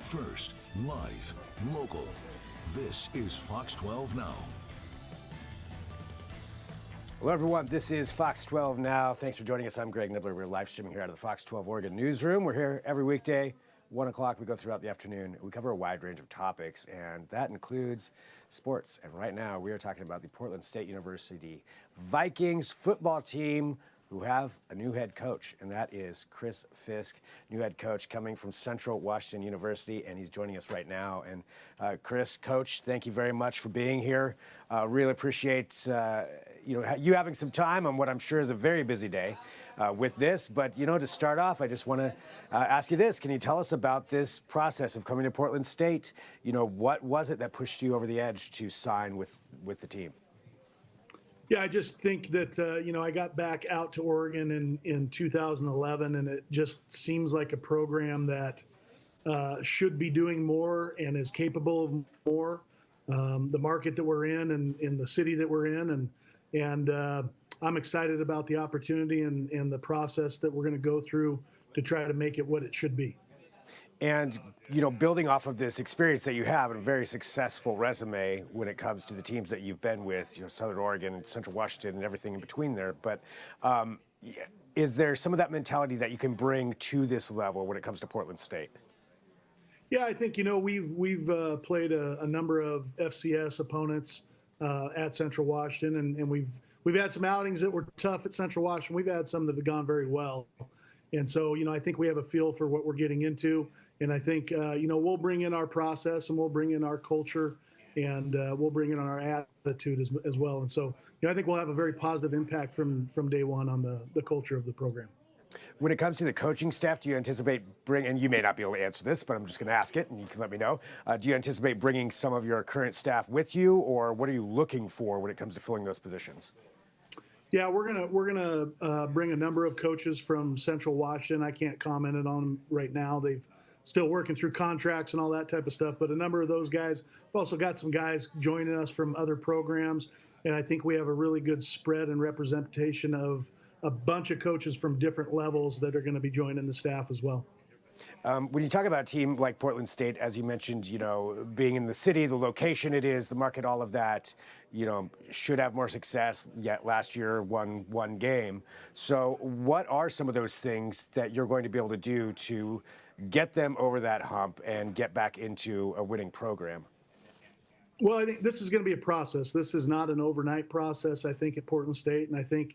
First, live, local. This is Fox 12 Now. Hello, everyone. This is Fox 12 Now. Thanks for joining us. I'm Greg Nibbler. We're live streaming here out of the Fox 12 Oregon newsroom. We're here every weekday, 1 o'clock. We go throughout the afternoon. We cover a wide range of topics, and that includes sports. And right now, we are talking about the Portland State University Vikings football team, who have a new head coach, and that is Chris Fisk, new head coach coming from Central Washington University, and he's joining us right now. And Chris, Coach, thank you very much for being here. Really appreciate you having some time on what I'm sure is a very busy day with this. But to start off, I just want to ask you this: can you tell us about this process of coming to Portland State? What was it that pushed you over the edge to sign with the team? Yeah, I just think that, I got back out to Oregon in 2011, and it just seems like a program that should be doing more and is capable of more. The market that we're in and the city that we're in. And I'm excited about the opportunity and the process that we're going to go through to try to make it what it should be. And, building off of this experience that you have and a very successful resume when it comes to the teams that you've been with, Southern Oregon and Central Washington and everything in between there. But is there some of that mentality that you can bring to this level when it comes to Portland State? Yeah, I think, we've played a number of FCS opponents at Central Washington, and we've had some outings that were tough at Central Washington. We've had some that have gone very well. And so, I think we have a feel for what we're getting into. And I think, we'll bring in our process and we'll bring in our culture and we'll bring in our attitude as well. And so, I think we'll have a very positive impact from day one on the culture of the program. When it comes to the coaching staff, do you anticipate and you may not be able to answer this, but I'm just going to ask it and you can let me know. Do you anticipate bringing some of your current staff with you, or what are you looking for when it comes to filling those positions? Yeah, we're gonna bring a number of coaches from Central Washington. I can't comment on them right now. They've still working through contracts and all that type of stuff. But a number of those guys, we've also got some guys joining us from other programs, and I think we have a really good spread and representation of a bunch of coaches from different levels that are going to be joining the staff as well. When you talk about a team like Portland State, as you mentioned, being in the city, the location it is, the market, all of that, should have more success. Yet last year won one game. So what are some of those things that you're going to be able to do to get them over that hump and get back into a winning program? Well, I think this is going to be a process. This is not an overnight process, I think, at Portland State. And I think,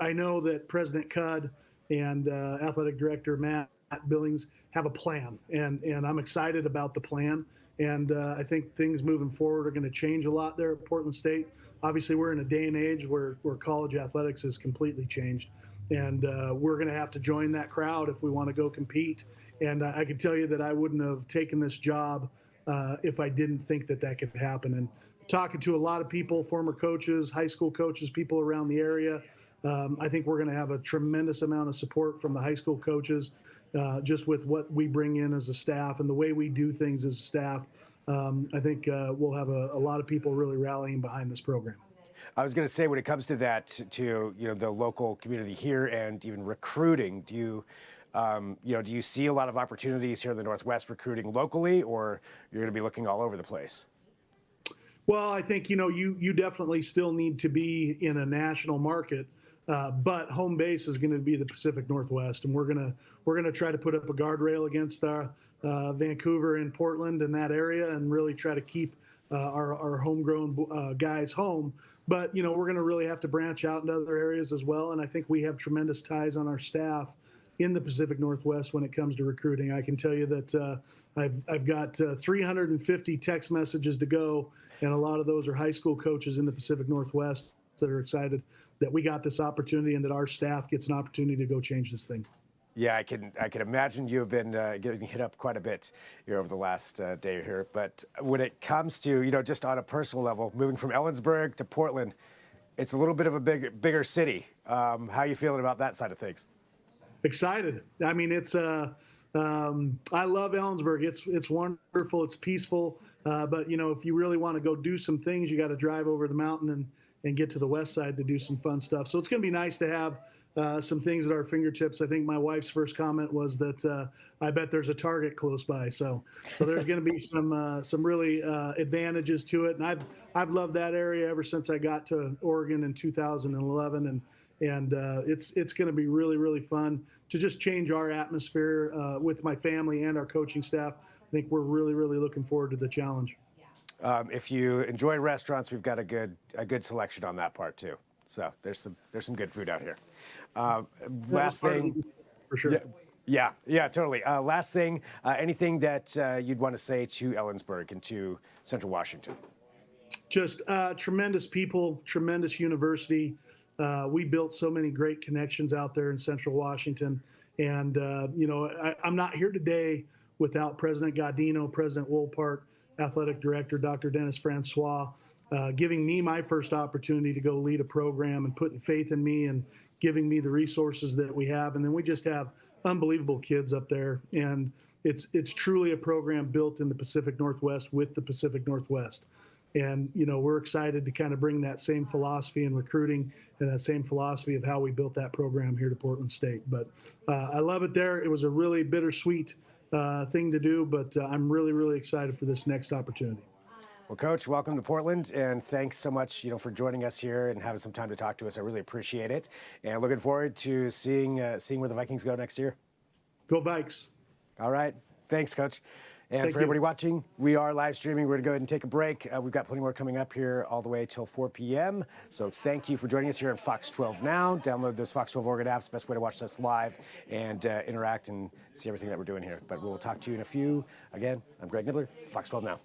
I know that President Cudd and Athletic Director Matt Billings have a plan, and I'm excited about the plan. And I think things moving forward are going to change a lot there at Portland State. Obviously, we're in a day and age where college athletics has completely changed. And we're going to have to join that crowd if we want to go compete. And I can tell you that I wouldn't have taken this job if I didn't think that could happen. And talking to a lot of people, former coaches, high school coaches, people around the area, I think we're going to have a tremendous amount of support from the high school coaches, just with what we bring in as a staff and the way we do things as a staff. I think we'll have a lot of people really rallying behind this program. I was going to say, when it comes to that, to the local community here and even recruiting, do you see a lot of opportunities here in the Northwest recruiting locally, or you're going to be looking all over the place? Well, I think you definitely still need to be in a national market, but home base is going to be the Pacific Northwest, and we're gonna try to put up a guardrail against Vancouver and Portland and that area, and really try to keep our homegrown guys home. But we're going to really have to branch out into other areas as well. And I think we have tremendous ties on our staff in the Pacific Northwest when it comes to recruiting. I can tell you that I've got 350 text messages to go, and a lot of those are high school coaches in the Pacific Northwest that are excited that we got this opportunity and that our staff gets an opportunity to go change this thing. Yeah, I can imagine you have been getting hit up quite a bit here over the last day here. But when it comes to, just on a personal level, moving from Ellensburg to Portland, it's a little bit of a bigger city. How are you feeling about that side of things? Excited. I mean, I love Ellensburg. It's wonderful. It's peaceful. But if you really want to go do some things, you got to drive over the mountain and get to the west side to do some fun stuff. So it's going to be nice to have some things at our fingertips. I think my wife's first comment was that I bet there's a target close by. So there's going to be some really advantages to it. And I've loved that area ever since I got to Oregon in 2011, and it's going to be really, really fun to just change our atmosphere with my family and our coaching staff. I think we're really, really looking forward to the challenge. If you enjoy restaurants, we've got a good selection on that part too. So there's some good food out here. Last thing, for sure. Yeah, totally. Last thing, anything that you'd want to say to Ellensburg and to Central Washington? Just tremendous people, tremendous university. We built so many great connections out there in Central Washington. And, I'm not here today without President Gaudino, President Wolpart, Athletic Director Dr. Dennis Francois, giving me my first opportunity to go lead a program and putting faith in me and giving me the resources that we have. And then we just have unbelievable kids up there. And it's truly a program built in the Pacific Northwest with the Pacific Northwest. And, we're excited to kind of bring that same philosophy in recruiting and that same philosophy of how we built that program here to Portland State. But I love it there. It was a really bittersweet thing to do, but I'm really, really excited for this next opportunity. Well, Coach, welcome to Portland, and thanks so much, for joining us here and having some time to talk to us. I really appreciate it, and looking forward to seeing where the Vikings go next year. Go Vikes! All right, thanks, Coach. And Thank for everybody watching, we are live streaming. We're going to go ahead and take a break. We've got plenty more coming up here all the way till 4 p.m. So thank you for joining us here on Fox 12 Now. Download those Fox 12 Oregon apps. Best way to watch us live and interact and see everything that we're doing here. But we'll talk to you in a few. Again, I'm Greg Nibbler, Fox 12 Now.